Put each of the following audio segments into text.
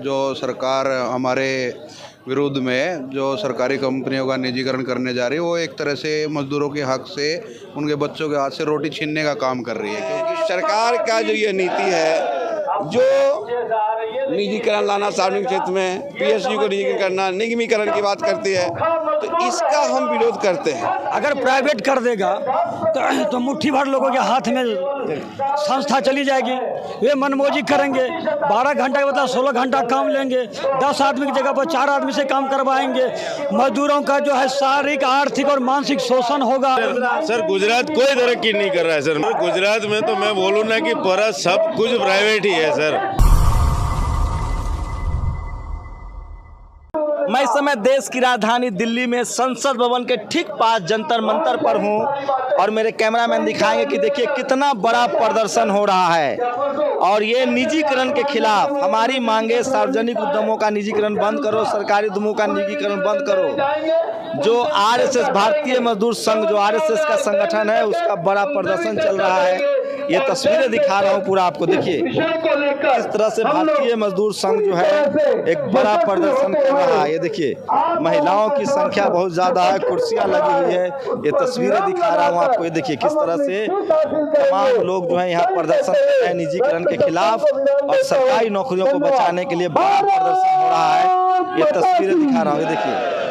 जो सरकार हमारे विरोध में जो सरकारी कंपनियों का निजीकरण करने जा रही है, वो एक तरह से मजदूरों के हक से, उनके बच्चों के हाथ से रोटी छीनने का काम कर रही है। क्योंकि सरकार का जो ये नीति है, जो निजीकरण लाना सार्वजनिक क्षेत्र में, पीएसयू को निजीकरण करना, निगमीकरण की बात करती है, तो इसका हम विरोध करते हैं। अगर प्राइवेट कर देगा तो मुट्ठी भर लोगों के हाथ में संस्था चली जाएगी। वे मनमौजी करेंगे, 12 घंटा के बदला 16 घंटा काम लेंगे, 10 आदमी की जगह पर 4 आदमी से काम करवाएंगे। मजदूरों का जो है शारीरिक, आर्थिक और मानसिक शोषण होगा। सर गुजरात कोई तरक्की नहीं कर रहा है सर। गुजरात में तो मैं बोलूँ ना कि पूरा सब कुछ प्राइवेट ही है सर। मैं इस समय देश की राजधानी दिल्ली में संसद भवन के ठीक पास जंतर मंतर पर हूं और मेरे कैमरामैन दिखाएंगे कि देखिए कितना बड़ा प्रदर्शन हो रहा है। और ये निजीकरण के खिलाफ हमारी मांगे, सार्वजनिक उद्यमों का निजीकरण बंद करो, सरकारी उद्यमों का निजीकरण बंद करो। जो आरएसएस, भारतीय मजदूर संघ, जो आरएसएस का संगठन है, उसका बड़ा प्रदर्शन चल रहा है। ये तस्वीरें दिखा रहा हूँ पूरा आपको, देखिए किस तरह से भारतीय मजदूर संघ जो है एक बड़ा प्रदर्शन कर रहा है। ये देखिए महिलाओं की संख्या बहुत ज़्यादा है, कुर्सियाँ लगी हुई है। ये तस्वीरें दिखा रहा हूँ आपको, ये देखिए किस तरह से तमाम लोग जो है यहाँ प्रदर्शन कर रहे हैं निजीकरण के खिलाफ और सरकारी नौकरियों को बचाने के लिए बड़ा प्रदर्शन हो रहा है। ये तस्वीरें दिखा रहा हूँ, ये देखिए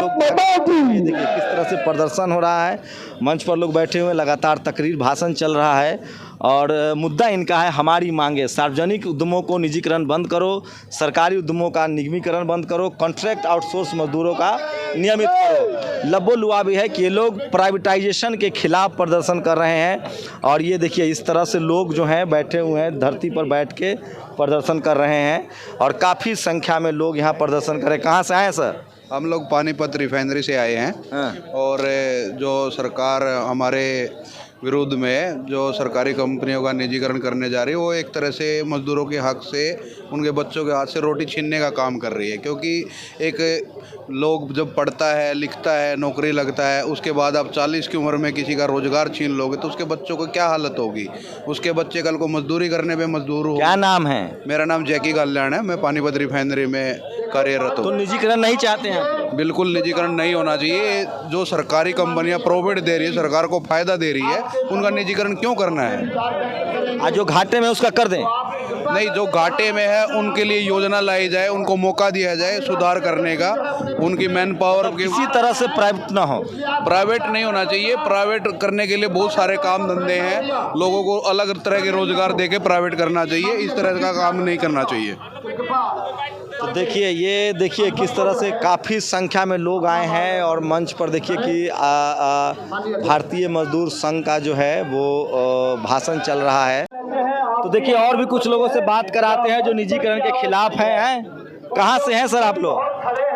देखिए किस तरह से प्रदर्शन हो रहा है। मंच पर लोग बैठे हुए, लगातार तकरीर, भाषण चल रहा है और मुद्दा इनका है हमारी मांगे, सार्वजनिक उद्यमों को निजीकरण बंद करो, सरकारी उद्यमों का निगमीकरण बंद करो, कॉन्ट्रैक्ट आउटसोर्स मजदूरों का नियमित करो। लबो लुआ भी है कि ये लोग प्राइवेटाइजेशन के खिलाफ प्रदर्शन कर रहे हैं। और ये देखिए इस तरह से लोग जो हैं बैठे हुए हैं, धरती पर बैठ के प्रदर्शन कर रहे हैं और काफ़ी संख्या में लोग यहाँ प्रदर्शन कर रहे हैं। कहाँ से आए हैं सर? हम लोग पानीपत रिफाइनरी से आए हैं। और जो सरकार हमारे विरोध में जो सरकारी कंपनियों का निजीकरण करने जा रही है, वो एक तरह से मजदूरों के हक से, उनके बच्चों के हाथ से रोटी छीनने का काम कर रही है। क्योंकि एक लोग जब पढ़ता है, लिखता है, नौकरी लगता है, उसके बाद आप 40 की उम्र में किसी का रोज़गार छीन लोगे तो उसके बच्चों को क्या हालत होगी। उसके बच्चे कल को मजदूरी करने पे मजदूर हो। क्या नाम है? मेरा नाम जैकी कल्याण है, मैं पानीपत रिफाइनरी में कार्यरत हूँ। तो निजीकरण नहीं चाहते हैं? बिल्कुल निजीकरण नहीं होना चाहिए। जो सरकारी कंपनियां प्रॉफिट दे रही है, सरकार को फायदा दे रही है, उनका निजीकरण क्यों करना है? आज जो घाटे में उसका कर दें। नहीं, जो घाटे में है उनके लिए योजना लाई जाए, उनको मौका दिया जाए सुधार करने का। उनकी मैन पावर किसी तरह से प्राइवेट ना हो। प्राइवेट नहीं होना चाहिए। प्राइवेट करने के लिए बहुत सारे काम धंधे हैं, लोगों को अलग तरह के रोजगार देके प्राइवेट करना चाहिए। इस तरह का काम नहीं करना चाहिए। तो देखिए, ये देखिए किस तरह से काफ़ी संख्या में लोग आए हैं और मंच पर देखिए कि भारतीय मजदूर संघ का जो है वो भाषण चल रहा है। तो देखिए और भी कुछ लोगों से बात कराते हैं जो निजीकरण के खिलाफ हैं। कहाँ से हैं सर आप लोग?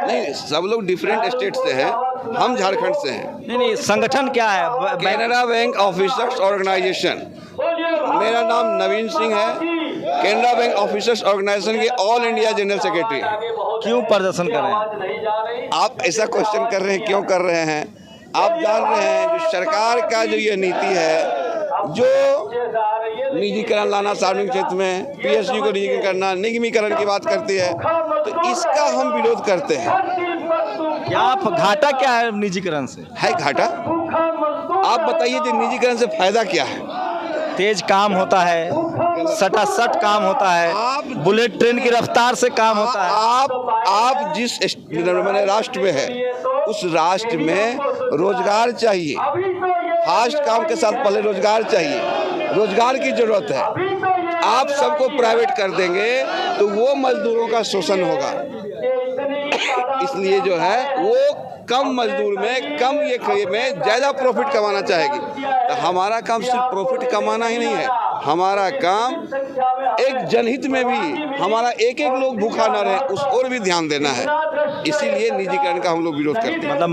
नहीं, सब लोग डिफरेंट स्टेट से हैं, हम झारखंड से हैं। नहीं, संगठन क्या है? Canara bank officers organisation. मेरा नाम नवीन सिंह है, कैनरा बैंक ऑफिसर्स ऑर्गेनाइजेशन के ऑल इंडिया जनरल सेक्रेटरी है। क्यों प्रदर्शन कर रहे हैं? आप ऐसा क्वेश्चन कर रहे हैं, क्यों कर रहे हैं? आप जान रहे हैं जो सरकार का जो ये नीति है, जो निजीकरण लाना सार्वजनिक क्षेत्र में, पीएसयू को निजीकरण करना, निगमीकरण की बात करती है, तो इसका हम विरोध करते हैं। क्या घाटा क्या है निजीकरण से? है घाटा? आप बताइए जो निजीकरण से फायदा क्या है? तेज काम होता है, सटासट काम होता है, बुलेट ट्रेन की रफ्तार से काम होता है। आप जिस राष्ट्र में है, उस राष्ट्र में रोजगार चाहिए। फास्ट काम के साथ पहले रोजगार चाहिए, रोजगार की जरूरत है। आप सबको प्राइवेट कर देंगे तो वो मजदूरों का शोषण होगा। इसलिए जो है वो कम मजदूर में, कम ये में ज़्यादा प्रॉफिट कमाना चाहेगी। तो हमारा काम सिर्फ प्रॉफिट कमाना ही नहीं है, हमारा काम एक जनहित में भी हमारा एक एक लोग भूखा ना रहे, उस और भी ध्यान देना है। इसीलिए निजीकरण का हम लोग विरोध करते हैं। मतलब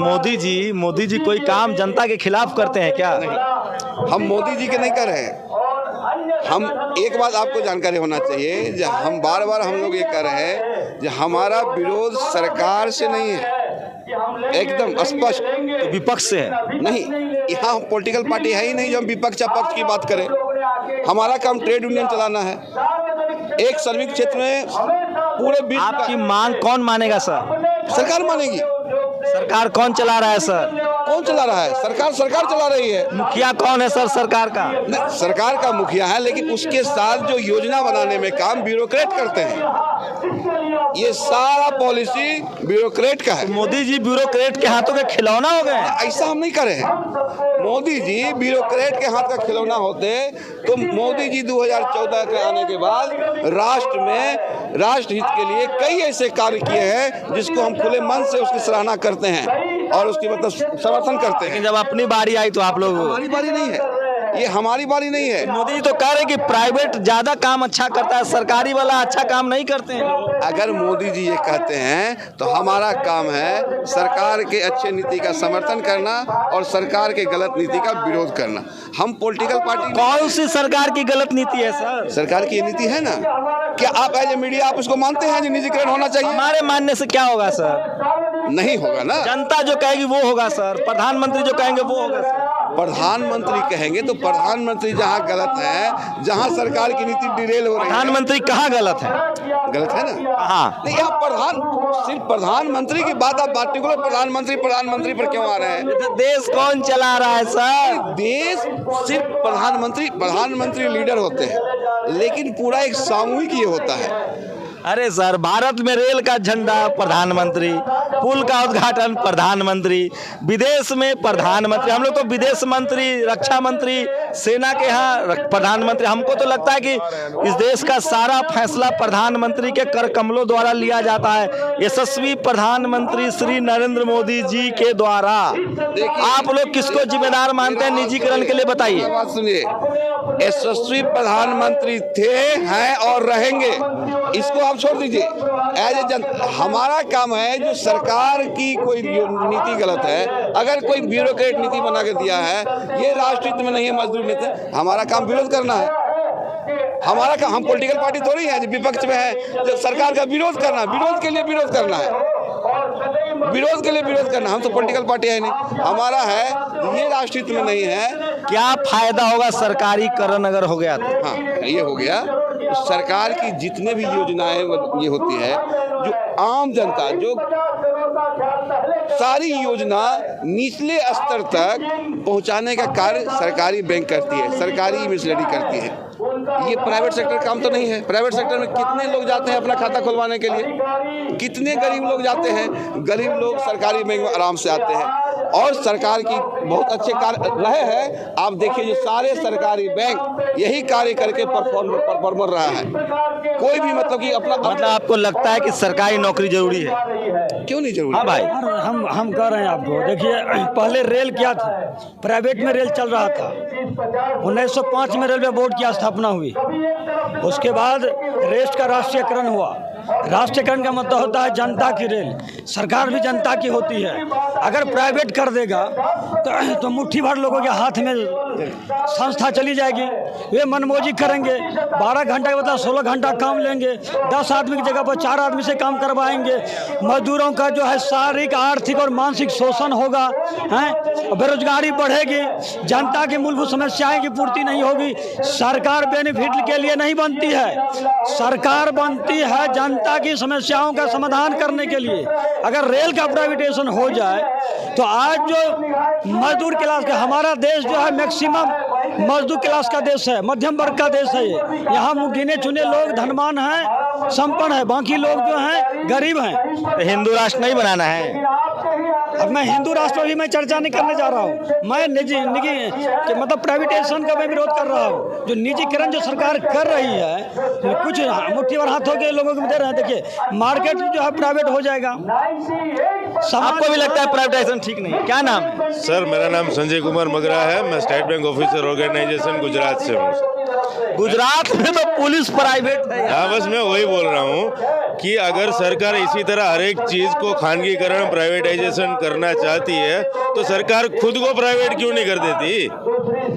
मोदी जी कोई काम जनता के खिलाफ करते हैं क्या? नहीं, हम मोदी जी के नहीं कर रहे हैं। हम एक बात आपको जानकारी होना चाहिए, जो हम बार बार हम लोग ये कर रहे हैं, जो हमारा विरोध सरकार से नहीं है, एकदम स्पष्ट तो विपक्ष से है। नहीं, यहाँ पॉलिटिकल पार्टी है ही नहीं जो हम विपक्ष या पक्ष की बात करें। हमारा काम ट्रेड यूनियन चलाना है, एक श्रमिक क्षेत्र में पूरे विश्व आपकी मांग कौन मानेगा सर? सरकार मानेगी। सरकार कौन चला रहा है सर? कौन चला रहा है? सरकार चला रही है। मुखिया कौन है सर सरकार का? नहीं, सरकार का मुखिया है, लेकिन उसके साथ जो योजना बनाने में काम ब्यूरोक्रेट करते हैं। ये सारा पॉलिसी ब्यूरोक्रेट का है। मोदी जी ब्यूरोक्रेट के हाथों के खिलौना हो गए हैं। ऐसा हम नहीं करे हैं। मोदी जी ब्यूरोक्रेट के हाथ का खिलौना होते तो मोदी जी 2014 के आने के बाद राष्ट्र में राष्ट्रहित के लिए कई ऐसे कार्य किए हैं जिसको हम खुले मन से उसकी सराहना करते हैं और उसकी मतलब समर्थन करते हैं। लेकिन जब अपनी बारी आई तो आप लोग, हमारी बारी नहीं है, ये हमारी बारी नहीं है। मोदी जी तो कह रहे हैं कि प्राइवेट ज्यादा काम अच्छा करता है, सरकारी वाला अच्छा काम नहीं करते हैं। अगर मोदी जी ये कहते हैं तो हमारा काम है सरकार के अच्छे नीति का समर्थन करना और सरकार के गलत नीति का विरोध करना। हम पॉलिटिकल पार्टी। कौन सी सरकार की गलत नीति है सर? सरकार की ये नीति है ना, क्या आप एज ए मीडिया आप उसको मानते हैं जो निजीकरण होना चाहिए? हमारे मानने से क्या होगा सर? नहीं होगा ना। जनता जो कहेगी वो होगा सर, प्रधानमंत्री जो कहेंगे वो होगा सर। प्रधानमंत्री कहेंगे तो प्रधानमंत्री जहाँ गलत है, जहाँ सरकार की नीति डिरेल हो रही है। प्रधानमंत्री कहाँ गलत है? गलत है ना। हाँ, नहीं, यहाँ सिर्फ प्रधानमंत्री की बात आप पार्टिकुलर प्रधानमंत्री पर क्यों आ रहे हैं? तो देश कौन चला रहा है सर? देश सिर्फ प्रधानमंत्री लीडर होते हैं, लेकिन पूरा एक सामूहिक ये होता है। अरे सर, भारत में रेल का झंडा प्रधानमंत्री, पुल का उद्घाटन प्रधानमंत्री, विदेश में प्रधानमंत्री, हम लोग तो विदेश मंत्री, रक्षा मंत्री, सेना के यहाँ प्रधानमंत्री। हमको तो लगता है कि इस देश का सारा फैसला प्रधानमंत्री के कर कमलों द्वारा लिया जाता है, यशस्वी प्रधानमंत्री श्री नरेंद्र मोदी जी के द्वारा। आप लोग किसको जिम्मेदार मानते हैं निजीकरण के लिए, बताइए। बात सुनिए, यशस्वी प्रधानमंत्री थे, हैं और रहेंगे, इसको आप छोड़ दीजिए। हमारा काम है जो सरकार की कोई नीति गलत है, अगर कोई ब्यूरोक्रेट नीति बना के दिया है, ये राष्ट्रहित में नहीं है, मजदूर नीति, हमारा काम विरोध करना है। हमारा काम, हम पॉलिटिकल पार्टी थोड़ी है जो विपक्ष में है, जो सरकार का विरोध करना, विरोध के लिए विरोध करना है, विरोध के लिए विरोध करना। हम तो पॉलिटिकल पार्टी है नहीं, हमारा है ये राष्ट्रहित में नहीं है। क्या फायदा होगा सरकारीकरण अगर हो गया तो? हाँ, ये हो गया, सरकार की जितने भी योजनाएं ये होती है, जो आम जनता, जो सारी योजना निचले स्तर तक पहुंचाने का कार्य सरकारी बैंक करती है, सरकारी मिशनरी करती है। ये प्राइवेट सेक्टर काम तो नहीं है। प्राइवेट सेक्टर में कितने लोग जाते हैं अपना खाता खुलवाने के लिए, कितने गरीब लोग जाते हैं। गरीब लोग सरकारी बैंक में आराम से आते हैं और सरकार की बहुत अच्छे कार्य रहे हैं। आप देखिए जो सारे सरकारी बैंक यही कार्य करके परफॉर्मर रहा है। कोई भी मतलब कि मतलब आपको लगता है कि सरकारी नौकरी जरूरी है? क्यों नहीं जरूरी? हाँ भाई, हम कह रहे हैं आपको, देखिए पहले रेल क्या था, प्राइवेट में रेल चल रहा था। 1905 में रेलवे बोर्ड की स्थापना हुई, उसके बाद रेस्ट का राष्ट्रीयकरण हुआ। राष्ट्रीयकरण का मतलब होता है जनता की रेल, सरकार भी जनता की होती है। अगर प्राइवेट कर देगा तो मुट्ठी भर लोगों के हाथ में संस्था चली जाएगी, वे मनमौजी करेंगे। 12 घंटा के बदला 16 घंटा काम लेंगे, 10 आदमी की जगह पर 4 आदमी से काम करवाएंगे। मजदूरों का जो है शारीरिक, आर्थिक और मानसिक शोषण होगा, हैं, बेरोजगारी बढ़ेगी, जनता की मूलभूत समस्याएं की पूर्ति नहीं होगी। सरकार बेनिफिट के लिए नहीं बनती है, सरकार बनती है जनता की समस्याओं का समाधान करने के लिए। अगर रेल का प्राइवेटाइजेशन हो जाए तो आज जो मजदूर क्लास का, हमारा देश जो है मैक्सिमम मजदूर क्लास का देश है, मध्यम वर्ग का देश है। यहाँ गिने चुने लोग धनवान हैं, संपन्न है, बाकी लोग जो हैं गरीब हैं। तो हिंदू राष्ट्र नहीं बनाना है? अब मैं हिंदू राष्ट्र पर भी मैं चर्चा नहीं करने जा रहा हूँ। मैं निजी मतलब प्राइवेटाइजेशन का मैं विरोध कर रहा हूँ। जो निजीकरण जो सरकार कर रही है, कुछ मुट्ठी भर हाथों के लोगों को दे रहे हैं। देखिए मार्केट जो है प्राइवेट हो जाएगा। आपको भी लगता है प्राइवेटाइजेशन ठीक नहीं है? क्या नाम है? सर मेरा नाम संजय कुमार मगरा है, मैं state bank officer organisation Gujarat से हूँ। गुजरात में तो पुलिस प्राइवेट है। हाँ, बस मैं वही बोल रहा हूँ कि अगर सरकार इसी तरह हर एक चीज को खानगीकरण, प्राइवेटाइजेशन करना चाहती है तो सरकार खुद को प्राइवेट क्यों नहीं कर देती?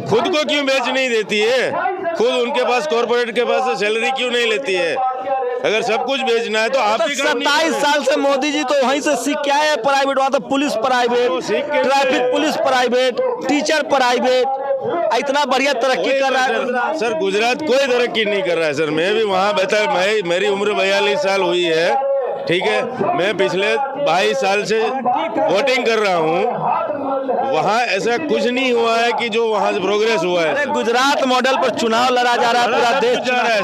खुद को क्यों बेच नहीं देती है? खुद उनके पास, कॉर्पोरेट के पास से सैलरी क्यों नहीं लेती है? अगर सब कुछ बेचना है तो आप ही 27 साल से मोदी जी तो वहीं से सीख के आए हैं प्राइवेट। वहाँ तो police private, traffic police private, teacher private, इतना बढ़िया तरक्की कर रहा है गुजरात। सर गुजरात कोई तरक्की नहीं कर रहा है सर। मैं भी वहाँ मेरी उम्र 42 साल हुई है, ठीक है। मैं पिछले 22 साल से वोटिंग कर रहा हूँ, वहाँ ऐसा कुछ नहीं हुआ है कि जो वहाँ से प्रोग्रेस हुआ है। अरे गुजरात मॉडल पर चुनाव लड़ा जा रहा है, पूरा देश जा रहा है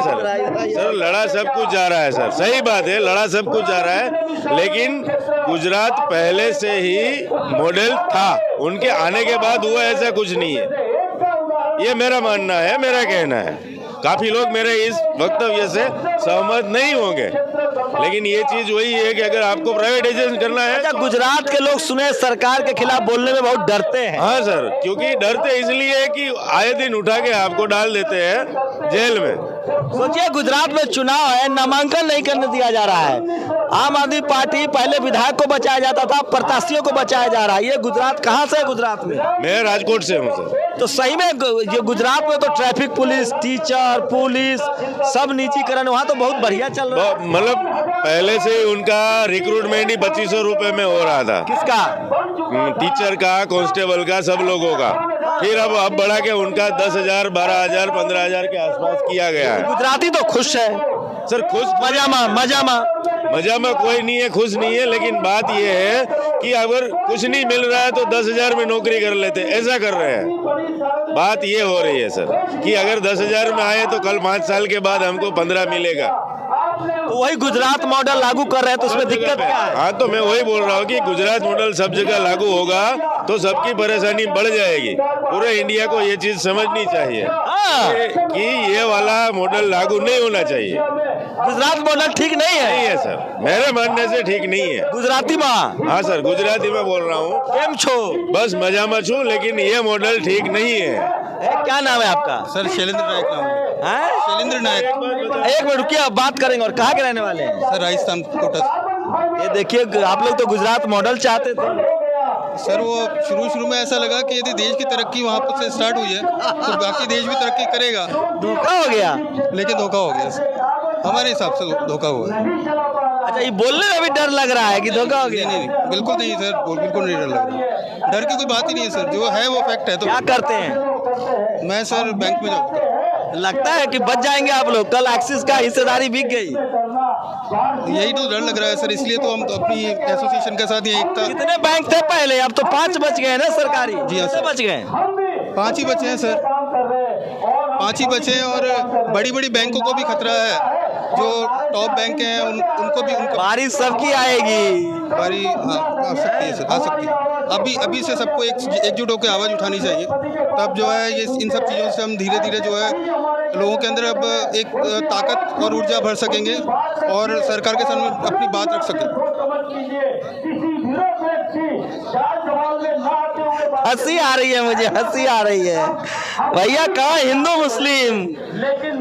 सर लड़ा सब कुछ जा रहा है सर, सही बात है, लड़ा सब कुछ जा रहा है। लेकिन गुजरात पहले से ही मॉडल था, उनके आने के बाद हुआ ऐसा कुछ नहीं है। ये मेरा मानना है, मेरा कहना है। काफी लोग मेरे इस वक्तव्य से सहमत नहीं होंगे, लेकिन ये चीज वही है कि अगर आपको प्राइवेटाइजेशन करना है। अच्छा, गुजरात के लोग सुने सरकार के खिलाफ बोलने में बहुत डरते हैं। हाँ सर, क्योंकि डरते इसलिए है कि आए दिन उठा के आपको डाल देते हैं जेल में। सोचिए गुजरात में चुनाव है, नामांकन नहीं करने दिया जा रहा है। आम आदमी पार्टी पहले विधायक को बचाया जाता था, प्रत्याशियों को बचाया जा रहा है। ये गुजरात कहाँ से है? गुजरात में मैं राजकोट से हूँ सर। तो सही में ये गुजरात में तो ट्रैफिक पुलिस, टीचर, पुलिस सब निजीकरण वहाँ तो बहुत बढ़िया चल रहा है। मतलब पहले से उनका रिक्रूटमेंट ही 2500 रुपए में हो रहा था। किसका? टीचर का, कांस्टेबल का, सब लोगों का। फिर अब बढ़ा के उनका 10,000, 12,000, 15,000 के आसपास किया गया है। गुजराती तो खुश है सर, खुश मजा में कोई नहीं है, खुश नहीं है। लेकिन बात यह है कि अगर कुछ नहीं मिल रहा है तो 10,000 में नौकरी कर लेते, ऐसा कर रहे हैं। बात ये हो रही है सर कि अगर 10,000 में आए तो कल 5 साल के बाद हमको 15 मिलेगा। तो वही गुजरात मॉडल लागू कर रहे हैं, तो उसमें दिक्कत क्या है? हाँ, तो मैं वही बोल रहा हूँ कि गुजरात मॉडल सब जगह लागू होगा तो सबकी परेशानी बढ़ जाएगी। पूरे इंडिया को ये चीज समझनी चाहिए कि ये वाला मॉडल लागू नहीं होना चाहिए। गुजरात मॉडल ठीक नहीं है? नहीं है सर, मेरे मानने से ठीक नहीं है। गुजराती माँ? हाँ सर, गुजराती में बोल रहा हूँ। केम छो? बस मजा में छू, लेकिन ये मॉडल ठीक नहीं है। क्या नाम है आपका? सर शैलेंद्र नायक नाम है। शैलेंद्र नायक। एक मिनट रुकिए, अब बात करेंगे। और कहाँ के रहने वाले हैं? सर राजस्थान कोटा से। ये देखिए, आप लोग तो गुजरात मॉडल चाहते थे। सर वो शुरू में ऐसा लगा कि यदि देश की तरक्की वहाँ पर से स्टार्ट हुई है तो बाकी देश भी तरक्की करेगा। धोखा हो गया। लेकिन धोखा हो गया सर, हमारे हिसाब से धोखा हुआ है। अच्छा, ये बोलने में भी डर लग रहा है कि धोखा हो गया। नहीं, बिल्कुल नहीं सर, बिल्कुल नहीं डर लग रहा। डर की कोई बात ही नहीं है सर, जो है वो फैक्ट है। तो क्या करते हैं? मैं सर बैंक में जॉब करता हूँ। लगता है कि बच जाएंगे आप लोग, कल एक्सिस का हिस्सेदारी बिक गई। यही तो डर लग रहा है सर, इसलिए तो हम तो अपनी एसोसिएशन के साथ ये एकता। कितने बैंक थे पहले? अब तो 5 बच गए ना सरकारी। जी हाँ सर, बच गए। 5 ही बचे हैं सर, 5 ही बचे हैं। और बड़ी बड़ी बैंकों को भी खतरा है, जो टॉप बैंक हैं उनको भी बारिश सबकी आएगी। बारी आ सकती है सर, आ सकती है। अभी से सबको एकजुट होकर आवाज़ उठानी चाहिए, तब जो है ये इन सब चीज़ों से हम धीरे धीरे जो है लोगों के अंदर अब एक ताकत और ऊर्जा भर सकेंगे और सरकार के सामने अपनी बात रख सकेंगे। हंसी आ रही है, मुझे हंसी आ रही है। भैया कहाँ हिंदू मुस्लिम,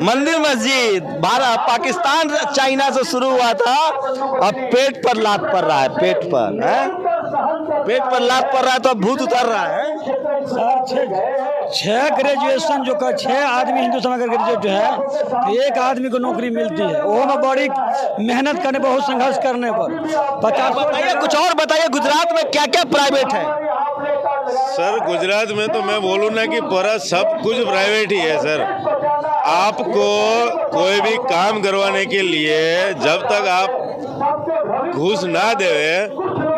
मंदिर मस्जिद, भारत पाकिस्तान चाइना से शुरू हुआ था, अब पेट पर लात पड़ रहा है। पेट पर लात पड़ रहा है तो अब भूत उतर रहा है। सर 6 ग्रेजुएशन जो कर 6 आदमी हिंदू समाज का ग्रेजुएट जो है, तो एक आदमी को नौकरी मिलती है, वो में बड़ी मेहनत करने, बहुत संघर्ष करने पर 50। बताइए, कुछ और बताइए, गुजरात में क्या क्या प्राइवेट है? सर गुजरात में तो मैं बोलूँ ना कि पूरा सब कुछ प्राइवेट ही है सर। आपको कोई भी काम करवाने के लिए जब तक आप घूस ना देवे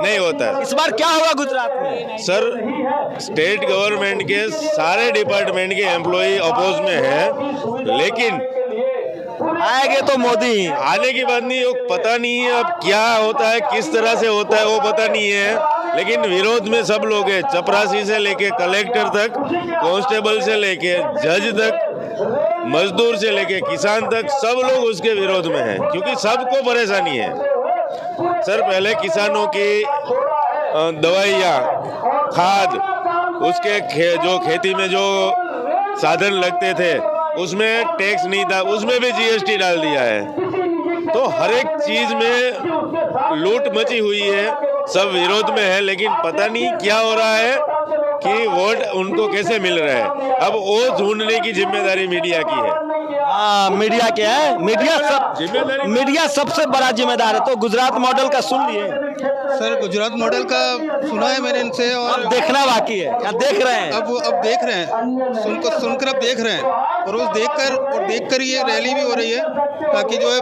नहीं होता है। इस बार क्या होगा गुजरात में? सर स्टेट गवर्नमेंट के सारे डिपार्टमेंट के एम्प्लॉय अपोज में है, लेकिन आएंगे तो मोदी। आने की बात नहीं, वो पता नहीं है अब क्या होता है, किस तरह से होता है वो पता नहीं है, लेकिन विरोध में सब लोग हैं। चपरासी से लेके कलेक्टर तक, कांस्टेबल से लेके जज तक, मजदूर से लेके किसान तक, सब लोग उसके विरोध में हैं, क्योंकि सबको परेशानी है। सर पहले किसानों की दवाइयाँ, खाद, उसके जो खेती में जो साधन लगते थे उसमें टैक्स नहीं था, उसमें भी जीएसटी डाल दिया है। तो हर एक चीज में लूट मची हुई है, सब विरोध में है, लेकिन पता नहीं क्या हो रहा है कि वोट उनको कैसे मिल रहा है। अब वो ढूंढने की जिम्मेदारी मीडिया की है। हाँ, मीडिया के हैं, मीडिया सबसे बड़ा जिम्मेदार है। तो गुजरात मॉडल का सुन लिए? सर गुजरात मॉडल का सुना है मैंने इनसे, और देखना बाकी है या देख रहे हैं? अब देख रहे हैं, सुनकर अब देख रहे हैं, और उस देखकर ये रैली भी हो रही है, ताकि जो है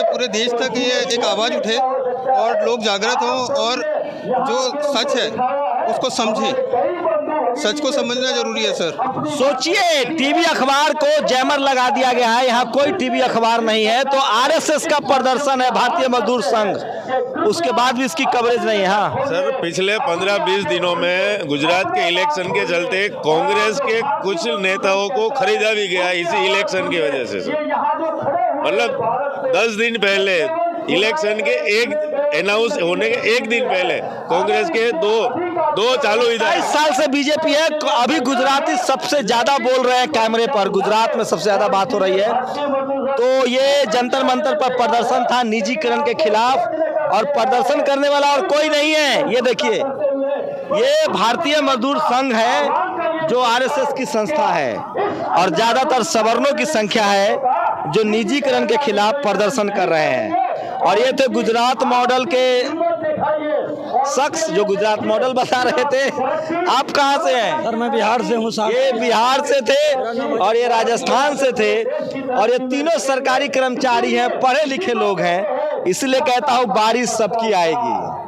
पूरे देश तक ये एक आवाज़ उठे और लोग जागृत हों और जो सच है उसको समझें। सच को समझना जरूरी है सर। सोचिए, टीवी अखबार को जैमर लगा दिया गया है, यहाँ कोई टीवी अखबार नहीं है, तो आरएसएस का प्रदर्शन है, भारतीय मजदूर संघ, उसके बाद भी इसकी कवरेज नहीं है। हाँ सर, पिछले 15-20 दिनों में गुजरात के इलेक्शन के चलते कांग्रेस के कुछ नेताओं को खरीदा भी गया इसी इलेक्शन की वजह से सर। मतलब 10 दिन पहले इलेक्शन के एक अनाउंस होने के एक दिन पहले कांग्रेस के दो चालू विधायक। 22 साल से बीजेपी है, अभी गुजराती सबसे ज्यादा बोल रहे हैं कैमरे पर, गुजरात में सबसे ज्यादा बात हो रही है। तो ये जंतर मंतर पर प्रदर्शन था निजीकरण के खिलाफ, और प्रदर्शन करने वाला और कोई नहीं है। ये देखिए, ये भारतीय मजदूर संघ है जो आरएसएस की संस्था है, और ज्यादातर सवर्णों की संख्या है जो निजीकरण के खिलाफ प्रदर्शन कर रहे हैं। और ये थे गुजरात मॉडल के शख्स जो गुजरात मॉडल बता रहे थे। आप कहाँ से हैं? सर मैं बिहार से हूँ साहब। ये बिहार से थे और ये राजस्थान से थे, और ये तीनों सरकारी कर्मचारी हैं, पढ़े लिखे लोग हैं, इसलिए कहता हूँ बारिश सबकी आएगी।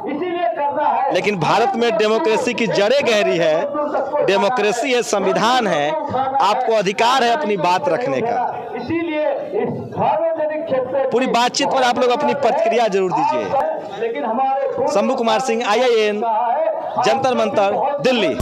लेकिन भारत में डेमोक्रेसी की जड़ें गहरी है, डेमोक्रेसी है, संविधान है, आपको अधिकार है अपनी बात रखने का। पूरी बातचीत पर आप लोग अपनी प्रतिक्रिया जरूर दीजिए। शंभू कुमार सिंह, IIN, जंतर मंतर, दिल्ली।